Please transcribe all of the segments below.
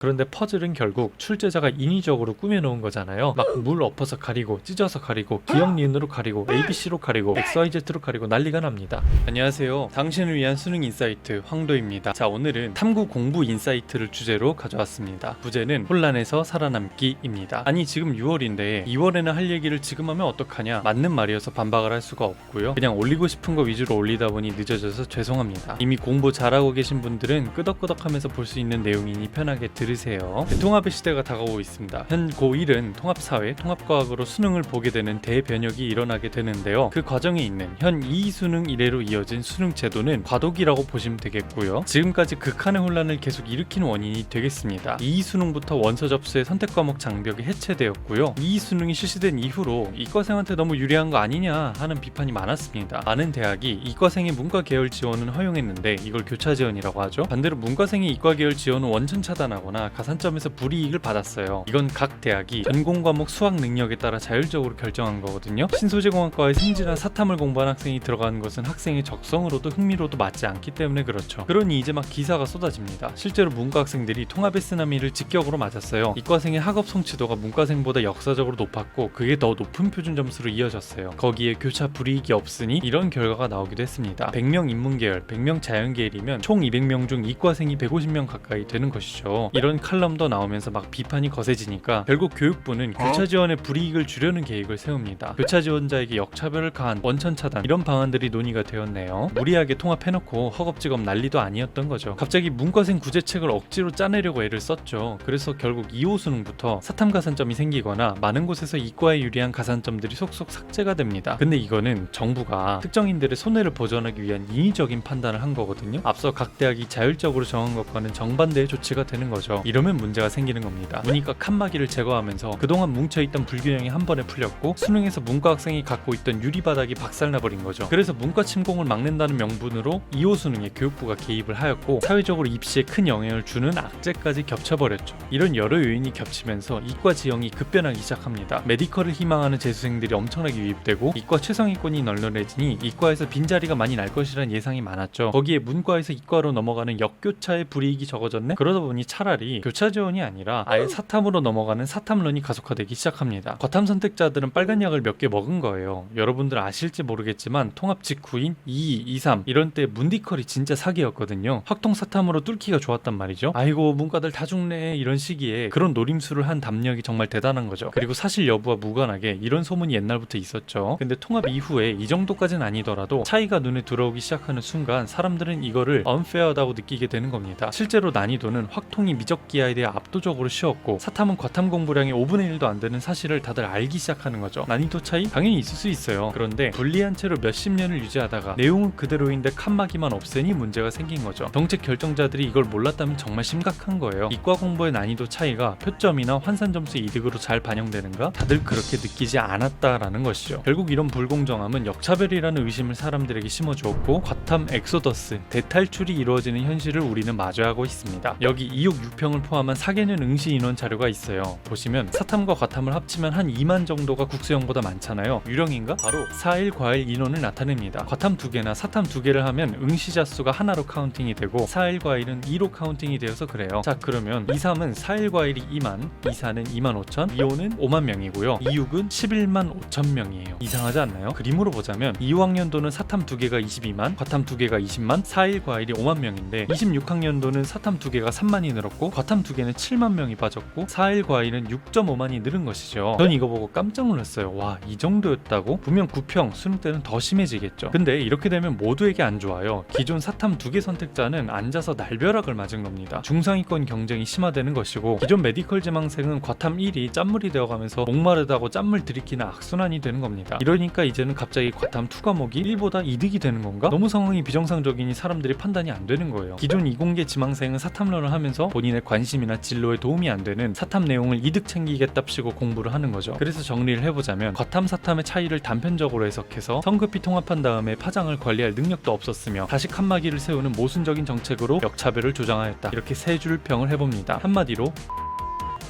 그런데 퍼즐은 결국 출제자가 인위적으로 꾸며놓은 거잖아요. 막 물 엎어서 가리고 찢어서 가리고 기억 니은으로 가리고 ABC로 가리고 XYZ로 가리고 난리가 납니다. 안녕하세요. 당신을 위한 수능 인사이트 황도입니다. 자, 오늘은 탐구 공부 인사이트를 주제로 가져왔습니다. 부제는 혼란에서 살아남기입니다. 아니 지금 6월인데 2월에는 할 얘기를 지금 하면 어떡하냐, 맞는 말이어서 반박을 할 수가 없고요. 그냥 올리고 싶은 거 위주로 올리다 보니 늦어져서 죄송합니다. 이미 공부 잘하고 계신 분들은 끄덕끄덕하면서 볼 수 있는 내용이니 편하게 들으세요. 통합의 시대가 다가오고 있습니다. 현 고1은 통합사회, 통합과학으로 수능을 보게 되는 대변혁이 일어나게 되는데요. 그 과정에 있는 현 2수능 이래로 이어진 수능 제도는 과도기라고 보시면 되겠고요. 지금까지 극한의 혼란을 계속 일으킨 원인이 되겠습니다. 2수능부터 원서 접수의 선택 과목 장벽이 해체되었고요. 2수능이 실시된 이후로 이과생한테 너무 유리한 거 아니냐 하는 비판이 많았습니다. 많은 대학이 이과생의 문과 계열 지원은 허용했는데 이걸 교차 지원이라고 하죠. 반대로 문과생의 이과 계열 지원은 원천 차단하거나 가산점에서 불이익을 받았어요. 이건 각 대학이 전공 과목 수학 능력에 따라 자율적으로 결정한 거거든요. 신소재공학과의 생지나 사탐을 공부한 학생이 들어가는 것은 학생의 적성으로도 흥미로도 맞지 않기 때문에 그렇죠. 그러니 이제 막 기사가 쏟아집니다. 실제로 문과 학생들이 통합의 쓰나미를 직격으로 맞았어요. 이과생의 학업 성취도가 문과생보다 역사적으로 높았고 그게 더 높은 표준 점수로 이어졌어요. 거기에 교차 불이익이 없으니 이런 결과가 나오기도 했습니다. 100명 인문계열, 100명 자연계열이면 총 200명 중 이과생이 150명 가까이 되는 것이죠. 이런 칼럼도 나오면서 막 비판이 거세지니까 결국 교육부는 교차 지원의 불이익을 줄여는 계획을 세웁니다. 교차 지원자에게 역차별을 가한 원천 차단, 이런 방안들이 논의가 되었네요. 무리하게 통합해놓고 허겁지겁 난리도 아니었던 거죠. 갑자기 문과생 구제책을 억지로 짜내려고 애를 썼죠. 그래서 결국 2호 수능부터 사탐 가산점이 생기거나 많은 곳에서 이과에 유리한 가산점들이 속속 삭제가 됩니다. 근데 이거는 정부가 특정인들의 손해를 보전하기 위한 인위적인 판단을 한 거거든요. 앞서 각 대학이 자율적으로 정한 것과는 정반대의 조치가 되는 거죠. 이러면 문제가 생기는 겁니다. 문이과 칸막이를 제거하면서 그동안 뭉쳐있던 불균형이 한 번에 풀렸고 수능에서 문과 학생이 갖고 있던 유리바닥이 박살나버린 거죠. 그래서 문과 침공을 막는다는 명분으로 2호 수능에 교육부가 개입을 하였고 사회적으로 입시에 큰 영향을 주는 악재까지 겹쳐버렸죠. 이런 여러 요인이 겹치면서 이과 지형이 급변하기 시작합니다. 메디컬을 희망하는 재수생들이 엄청나게 유입되고 이과 최상위권이 널널해지니 이과에서 빈자리가 많이 날 것이라는 예상이 많았죠. 거기에 문과에서 이과로 넘어가는 역교차의 불이익이 적어졌네? 그러다 보니 차라리 교차 지원이 아니라 아예 사탐으로 넘어가는 사탐론이 가속화되기 시작합니다. 과탐 선택자들은 빨간 약을 몇 개 먹은 거예요. 여러분들 아실지 모르겠지만 통합 직후인 2, 2, 3 이런 때 문디컬이 진짜 사기였거든요. 확통 사탐으로 뚫기가 좋았단 말이죠. 아이고 문과들 다 죽네 이런 시기에 그런 노림수를 한 담력이 정말 대단한 거죠. 그리고 사실 여부와 무관하게 이런 소문이 옛날부터 있었죠. 근데 통합 이후에 이 정도까지는 아니더라도 차이가 눈에 들어오기 시작하는 순간 사람들은 이거를 unfair하다고 느끼게 되는 겁니다. 실제로 난이도는 확통이 미적기하에 대해 압도적으로 쉬웠고 사탐은 과탐 공부량의 5분의 1도 안 되는 사실을 다들 알기 시작하는 거죠. 난이도 차이? 당연히 있을 수 있어요. 그런데 분리한 채로 몇십 년을 유지하다가 내용은 그대로인데 칸막이만 없애니 문제가 생긴 거죠. 정책 결정자들이 이걸 몰랐다면 정말 심각한 거예요. 이과 공부의 난이도 차이가 표점이나 환산 점수의 이득으로 잘 반영되는가? 다들 그렇게 느끼지 않았다라는 것이죠. 결국 이런 불공정함은 역차별이라는 의심을 사람들에게 심어주었고 과탐 엑소더스, 대탈출이 이루어지는 현실을 우리는 마주하고 있습니다. 여기 2육 6평을 포함한 4개년 응시 인원 자료가 있어요. 보시면 사탐과 과탐을 합치면 한 2만 정도가 국수형보다 많잖아요. 유령인가? 바로 4일 과일 인원을 나타냅니다. 과탐 2개나 사탐 2개를 하면 응시자 수가 하나로 카운팅이 되고 4일 과일은 2로 카운팅이 되어서 그래요. 자, 그러면 2, 3은 4일 과일이 2만, 2, 4는 2만 5천, 2, 5는 5만 명이고요. 2, 6은 11만 5천 명이에요. 이상하지 않나요? 그림으로 보자면 2학년도는 사탐 2개가 22만, 과탐 2개가 20만, 4일 과일이 5만 명인데 26학년도는 사탐 2개가 3만이 늘었고 과탐 2개는 7만 명이 빠졌고 4일 과일은 6.5만이 늘은 것이죠. 전 이거 보고 깜짝 놀랐어요. 와, 이 정도였다고? 분명 9평, 수능 때는 더 심해지겠죠. 근데 이렇게 되면 모두에게 안 좋아요. 기존 사탐 2개 선택자는 앉아서 날벼락을 맞은 겁니다. 중상위권 경쟁이 심화되는 것이고 기존 메디컬 지망생은 과탐 1이 짠물이 되어가면서 목마르다고 짠물 들이키는 악순환이 되는 겁니다. 이러니까 이제는 갑자기 과탐 2 과목이 1보다 이득이 되는 건가? 너무 상황이 비정상적이니 사람들이 판단이 안 되는 거예요. 기존 이공계 지망생은 사탐론을 하면서 본인의 관심이나 진로에 도움이 안 되는 사탐 내용을 이득 챙기겠답시고 공부를 하는 거죠. 그래서 정리를 해보자면 과탐 사탐의 차이를 단편적으로 해석해서 성급히 통합한 다음에 파장을 관리할 능력도 없었으며 다시 칸막이를 세우는 모순적인 정책으로 역차별을 조장하였다. 이렇게 세 줄 평을 해봅니다. 한마디로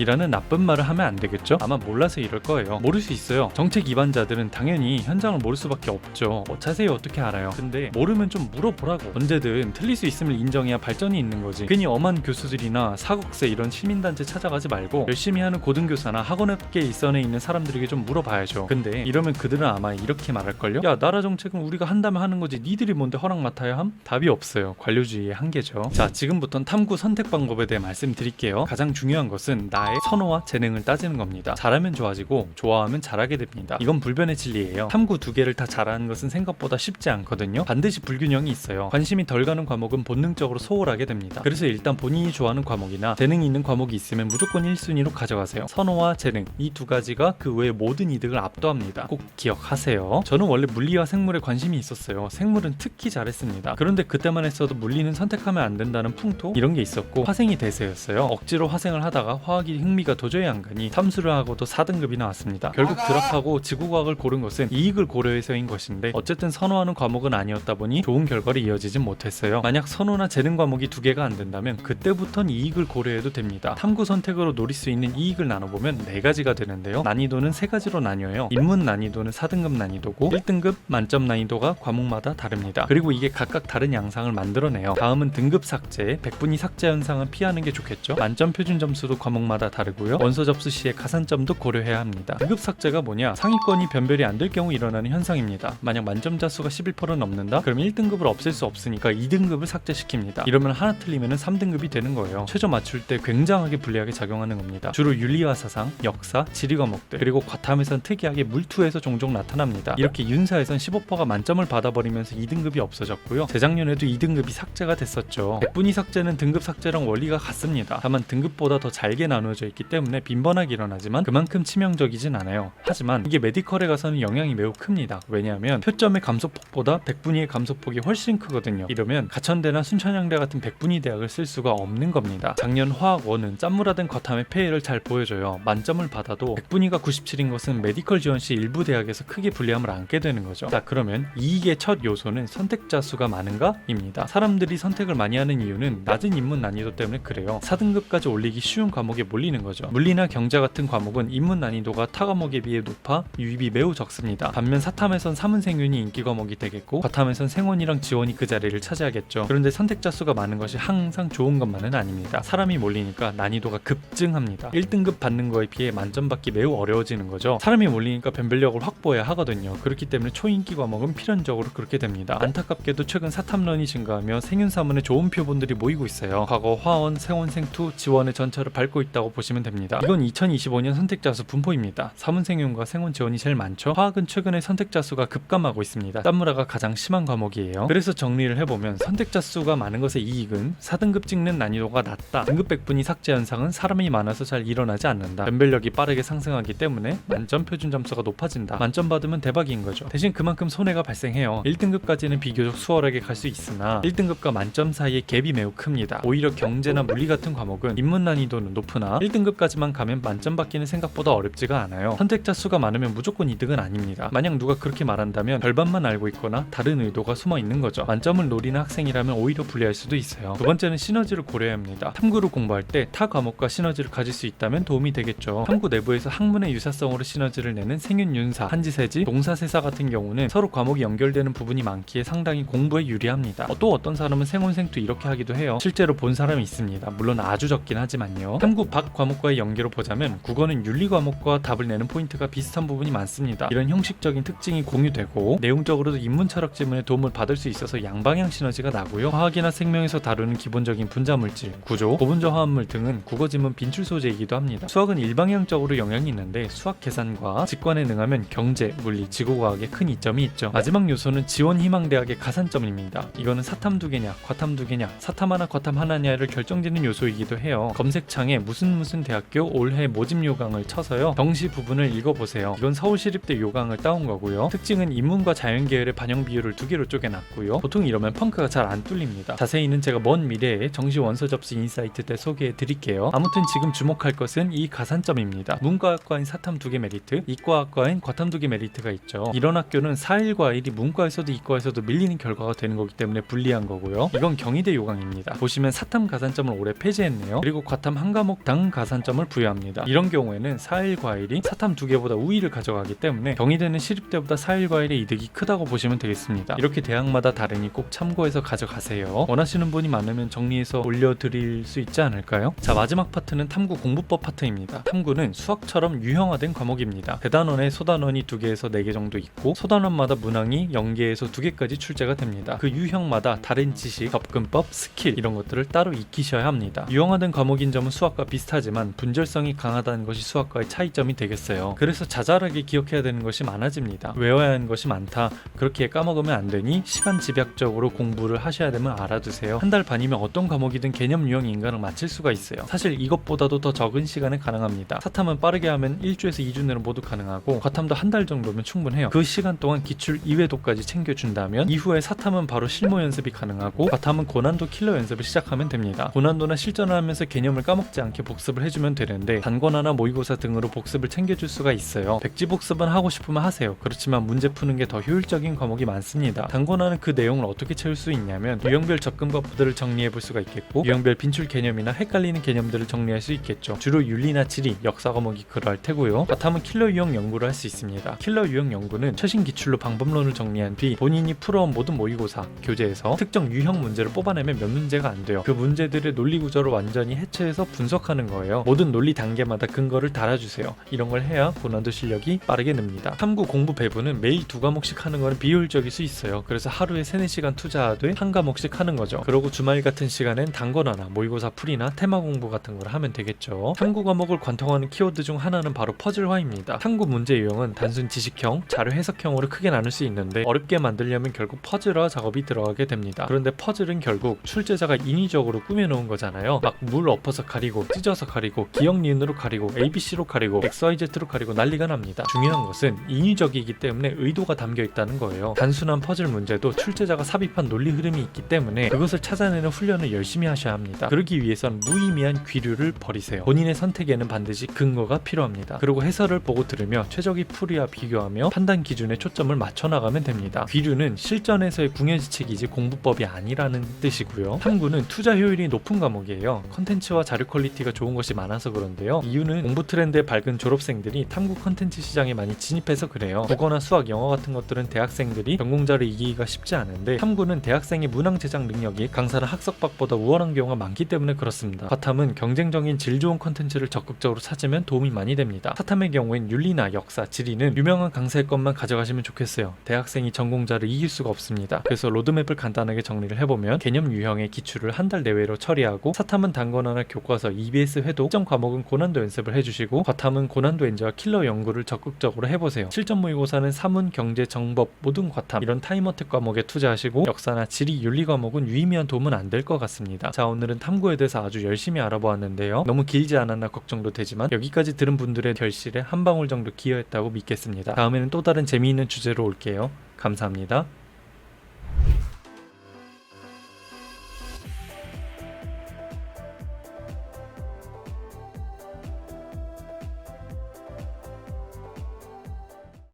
이라는 나쁜 말을 하면 안 되겠죠? 아마 몰라서 이럴 거예요. 모를 수 있어요. 정책 위반자들은 당연히 현장을 모를 수밖에 없죠. 자세히 어떻게 알아요? 근데 모르면 좀 물어보라고. 언제든 틀릴 수 있음을 인정해야 발전이 있는 거지. 괜히 엄한 교수들이나 사국세 이런 시민단체 찾아가지 말고 열심히 하는 고등교사나 학원업계에 있어내 있는 사람들에게 좀 물어봐야죠. 근데 이러면 그들은 아마 이렇게 말할걸요? 야, 나라 정책은 우리가 한다면 하는 거지 니들이 뭔데 허락 맡아야 함? 답이 없어요. 관료주의의 한계죠. 자, 지금부터는 탐구 선택 방법에 대해 말씀드릴게요. 가장 중요한 것은 나의 선호와 재능을 따지는 겁니다. 잘하면 좋아지고 좋아하면 잘하게 됩니다. 이건 불변의 진리예요. 탐구 두 개를 다 잘하는 것은 생각보다 쉽지 않거든요. 반드시 불균형이 있어요. 관심이 덜 가는 과목은 본능적으로 소홀하게 됩니다. 그래서 일단 본인이 좋아하는 과목이나 재능이 있는 과목이 있으면 무조건 1순위로 가져가세요. 선호와 재능, 이 두 가지가 그 외의 모든 이득을 압도합니다. 꼭 기억하세요. 저는 원래 물리와 생물에 관심이 있었어요. 생물은 특히 잘했습니다. 그런데 그때만 했어도 물리는 선택하면 안 된다는 풍토? 이런 게 있었고 화생이 대세였어요. 억지로 화생을 하다가 화학이 흥미가 도저히 안 가니 탐수를 하고도 4등급이 나왔습니다. 결국 드랍하고 지구과학을 고른 것은 이익을 고려해서인 것인데 어쨌든 선호하는 과목은 아니었다 보니 좋은 결과를 이어지진 못했어요. 만약 선호나 재능 과목이 두 개가 안 된다면 그때부터는 이익을 고려해도 됩니다. 탐구 선택으로 노릴 수 있는 이익을 나눠보면 4가지가 되는데요. 난이도는 3가지로 나뉘어요. 입문 난이도는 4등급 난이도고 1등급 만점 난이도가 과목마다 다릅니다. 그리고 이게 각각 다른 양상을 만들어내요. 다음은 등급 삭제, 백분위 삭제 현상은 피하는 게 좋겠죠. 만점 표준 점수도 과목마다 다르고요. 원서 접수 시에 가산점도 고려해야 합니다. 등급 삭제가 뭐냐? 상위권이 변별이 안 될 경우 일어나는 현상입니다. 만약 만점자 수가 11%는 넘는다? 그럼 1등급을 없앨 수 없으니까 2등급을 삭제시킵니다. 이러면 하나 틀리면 3등급이 되는 거예요. 최저 맞출 때 굉장하게 불리하게 작용하는 겁니다. 주로 윤리와 사상, 역사, 지리 과목들, 그리고 과탐에선 특이하게 물투에서 종종 나타납니다. 이렇게 윤사에선 15%가 만점을 받아버리면서 2등급이 없어졌고요. 재작년에도 2등급이 삭제가 됐었죠. 백분위 삭제는 등급 삭제랑 원리가 같습니다. 다만 등급보다 더 잘게 나누어져 있기 때문에 빈번하게 일어나지만 그만큼 치명적이진 않아요. 하지만 이게 메디컬에 가서는 영향이 매우 큽니다. 왜냐하면 표점의 감소폭보다 백분위의 감소폭이 훨씬 크거든요. 이러면 가천대나 순천향대 같은 백분위 대학을 쓸 수가 없는 겁니다. 작년 화학 1은 짠무라된 과탐의 폐해를 잘 보여줘요. 만점을 받아도 백분위가 97인 것은 메디컬 지원 시 일부 대학에서 크게 불리함을 안게 되는 거죠. 자, 그러면 이익의 첫 요소는 선택자 수가 많은가? 입니다. 사람들이 선택을 많이 하는 이유는 낮은 입문 난이도 때문에 그래요. 4등급까지 올리기 쉬운 과목에 몰리는 거죠. 물리나 경제 같은 과목은 입문 난이도가 타 과목에 비해 높아 유입이 매우 적습니다. 반면 사탐에선 사문생윤이 인기 과목이 되겠고 과탐에선 생원이랑 지원이 그 자리를 차지하겠죠. 그런데 선택자 수가 많은 것이 항상 좋은 것만은 아닙니다. 사람이 몰리니까 난이도가 급증합니다. 1등급 받는 거에 비해 만점 받기 매우 어려워지는 거죠. 사람이 몰리니까 변별력을 확보해야 하거든요. 그렇기 때문에 초인기 과목은 필연적으로 그렇게 됩니다. 안타깝게도 최근 사탐런이 증가하며 생윤사문에 좋은 표본들이 모이고 있어요. 과거 화원, 생원, 생투, 지원의 전철을 밟고 있다고 보시면 됩니다. 이건 2025년 선택자 수 분포입니다. 사문생윤과 생원 지원이 제일 많죠. 화학은 최근에 선택자 수가 급감하고 있습니다. 짠무라가 가장 심한 과목이에요. 그래서 정리를 해보면 선택자 수가 많은 것의 이익은 4등급 찍는 난이도가 낮다. 등급 백분위 삭제 현상은 사람이 많아서 잘 일어나지 않는다. 변별력이 빠르게 상승하기 때문에 만점 표준 점수가 높아진다. 만점 받으면 대박인 거죠. 대신 그만큼 손해가 발생해요. 1등급까지는 비교적 수월하게 갈 수 있으나 1등급과 만점 사이의 갭이 매우 큽니다. 오히려 경제나 물리 같은 과목은 입문 난이도는 높으나 1등급까지만 가면 만점 받기는 생각보다 어렵지가 않아요. 선택자 수가 많으면 무조건 이득은 아닙니다. 만약 누가 그렇게 말한다면 절반만 알고 있거나 다른 의도가 숨어 있는 거죠. 만점을 노리는 학생이라면 오히려 불리할 수도 있어요. 두 번째는 시너지를 고려해야 합니다. 탐구를 공부할 때 타 과목과 시너지를 가질 수 있다면 도움이 되겠죠. 탐구 내부에서 학문의 유사성으로 시너지를 내는 생윤윤사, 한지세지, 동사세사 같은 경우는 서로 과목이 연결되는 부분이 많기에 상당히 공부에 유리합니다. 또 어떤 사람은 생원생투 이렇게 하기도 해요. 실제로 본 사람이 있습니다. 물론 아주 적긴 하지만요. 탐구 밖 과목과의 연계로 보자면 국어는 윤리 과목과 답을 내는 포인트가 비슷한 부분이 많습니다. 이런 형식적인 특징이 공유되고 내용적으로도 인문 철학 지문에 도움을 받을 수 있어서 양방향 시너지가 나고요. 화학이나 생명에서 다루는 기본적인 분자물질, 구조, 고분자 화합물 등은 국어 지문 빈출 소재이기도 합니다. 수학은 일방향적으로 영향이 있는데 수학 계산과 직관에 능하면 경제, 물리, 지구과학에 큰 이점이 있죠. 마지막 요소는 지원 희망 대학의 가산점입니다. 이거는 사탐 두 개냐, 과탐 두 개냐, 사탐 하나, 과탐 하나냐를 결정짓는 요소이기도 해요. 검색창에 무슨 대학교 올해 모집 요강을 쳐서요. 정시 부분을 읽어보세요. 이건 서울시립대 요강을 따온 거고요. 특징은 인문과 자연계열의 반영 비율을 2개로 쪼개놨고요. 보통 이러면 펑크가 잘 안 뚫립니다. 자세히는 제가 먼 미래에 정시 원서 접수 인사이트 때 소개해 드릴게요. 아무튼 지금 주목할 것은 이 가산점입니다. 문과학과인 사탐 2개 메리트, 이과학과인 과탐 2개 메리트가 있죠. 이런 학교는 4일과 1이 문과에서도 이과에서도 밀리는 결과가 되는 거기 때문에 불리한 거고요. 이건 경희대 요강입니다. 보시면 사탐 가산점을 올해 폐지했네요. 그리고 과탐 한 과목당 가산점을 부여합니다. 이런 경우에는 4일 과일이 사탐 2개보다 우위를 가져가기 때문에 경희대는 시립대보다 4일 과일의 이득이 크다고 보시면 되겠습니다. 이렇게 대학마다 다르니 꼭 참고해서 가져가세요. 원하시는 분이 많으면 정리해서 올려드릴 수 있지 않을까요? 자, 마지막 파트는 탐구 공부법 파트입니다. 탐구는 수학처럼 유형화된 과목입니다. 대단원에 소단원이 2개에서 4개 정도 있고 소단원마다 문항이 0개에서 2개까지 출제가 됩니다. 그 유형마다 다른 지식, 접근법, 스킬 이런 것들을 따로 익히셔야 합니다. 유형화된 과목인 점은 수학과 비슷하지만 분절성이 강하다는 것이 수학과의 차이점이 되겠어요. 그래서 자잘하게 기억해야 되는 것이 많아집니다. 외워야 하는 것이 많다. 그렇게 까먹으면 안 되니 시간 집약적으로 공부를 하셔야 되면 알아두세요. 한 달 반이면 어떤 과목이든 개념 유형 인강을 마칠 수가 있어요. 사실 이것보다도 더 적은 시간에 가능합니다. 사탐은 빠르게 하면 1주에서 2주 내로 모두 가능하고 과탐도 한 달 정도면 충분해요. 그 시간 동안 기출 2회도까지 챙겨준다면 이후에 사탐은 바로 실무 연습이 가능하고 과탐은 고난도 킬러 연습을 시작하면 됩니다. 고난도나 실전을 하면서 개념을 까먹지 않게 복습을 해주면 되는데 단권화나 모의고사 등으로 복습을 챙겨줄 수가 있어요. 백지 복습은 하고 싶으면 하세요. 그렇지만 문제 푸는 게 더 효율적인 과목이 많습니다. 단권화는 그 내용을 어떻게 채울 수 있냐면 유형별 접근법들을 정리해 볼 수가 있겠고 유형별 빈출 개념이나 헷갈리는 개념들을 정리할 수 있겠죠. 주로 윤리나 지리, 역사 과목이 그러할 테고요. 과탐은 킬러 유형 연구를 할 수 있습니다. 킬러 유형 연구는 최신 기출로 방법론을 정리한 뒤 본인이 풀어온 모든 모의고사, 교재에서 특정 유형 문제를 뽑아내면 몇 문제가 안 돼요. 그 문제들의 논리 구조를 완전히 해체해서 분석하는 거예요. 모든 논리 단계마다 근거를 달아주세요. 이런 걸 해야 고난도 실력이 빠르게 늡니다. 탐구 공부 배분은 매일 2과목씩 하는 거는 비효율적일 수 있어요. 그래서 하루에 3-4시간 투자하되 한 과목씩 하는 거죠. 그러고 주말 같은 시간엔 단권화나 모의고사 풀이나 테마 공부 같은 걸 하면 되겠죠. 탐구 과목을 관통하는 키워드 중 하나는 바로 퍼즐화입니다. 탐구 문제 유형은 단순 지식형, 자료 해석형으로 크게 나눌 수 있는데 어렵게 만들려면 결국 퍼즐화 작업이 들어가게 됩니다. 그런데 퍼즐은 결국 출제자가 인위적으로 꾸며놓은 거잖아요. 막 물 엎어서 가리고 찢어서 가리고 기억 니은으로 가리고 ABC로 가리고 XYZ로 가리고 난리가 납니다. 중요한 것은 인위적이기 때문에 의도가 담겨 있다는 거예요. 단순한 퍼즐 문제도 출제자가 삽입한 논리 흐름이 있기 때문에 그것을 찾아내는 훈련을 열심히 하셔야 합니다. 그러기 위해선 무의미한 귀류를 버리세요. 본인의 선택에는 반드시 근거가 필요합니다. 그리고 해설을 보고 들으며 최적의 풀이와 비교하며 판단 기준에 초점을 맞춰 나가면 됩니다. 귀류는 실전에서의 궁여지책이지 공부법이 아니라는 뜻이고요. 탐구는 투자 효율이 높은 과목이에요. 컨텐츠와 자료 퀄리티가 좋은 것이 많아서 그런데요. 이유는 공부 트렌드에 밝은 졸업생들이 탐구 컨텐츠 시장에 많이 진입해서 그래요. 국어나 수학, 영어 같은 것들은 대학생들이 전공자를 이기기가 쉽지 않은데 탐구는 대학생의 문항 제작 능력이 강사나 학석박보다 우월한 경우가 많기 때문에 그렇습니다. 과탐은 경쟁적인 질 좋은 컨텐츠를 적극적으로 찾으면 도움이 많이 됩니다. 사탐의 경우엔 윤리나 역사, 지리는 유명한 강사의 것만 가져가시면 좋겠어요. 대학생이 전공자를 이길 수가 없습니다. 그래서 로드맵을 간단하게 정리를 해보면 개념 유형의 기출을 한 달 내외로 처리하고 사탐은 단권화나 교과서, EBS 회도, 특정 과목은 고난도 연습을 해주시고 과탐은 고난도 엔저와 킬러 연구를 적극적으로 해보세요. 실전 모의고사는 사문, 경제, 정법, 모든 과탐 이런 타임어택 과목에 투자하시고 역사나 지리, 윤리 과목은 유의미한 도움은 안 될 것 같습니다. 자, 오늘은 탐구에 대해서 아주 열심히 알아보았는데요. 너무 길지 않았나 걱정도 되지만 여기까지 들은 분들의 결실에 한 방울 정도 기여했다고 믿겠습니다. 다음에는 또 다른 재미있는 주제로 올게요. 감사합니다.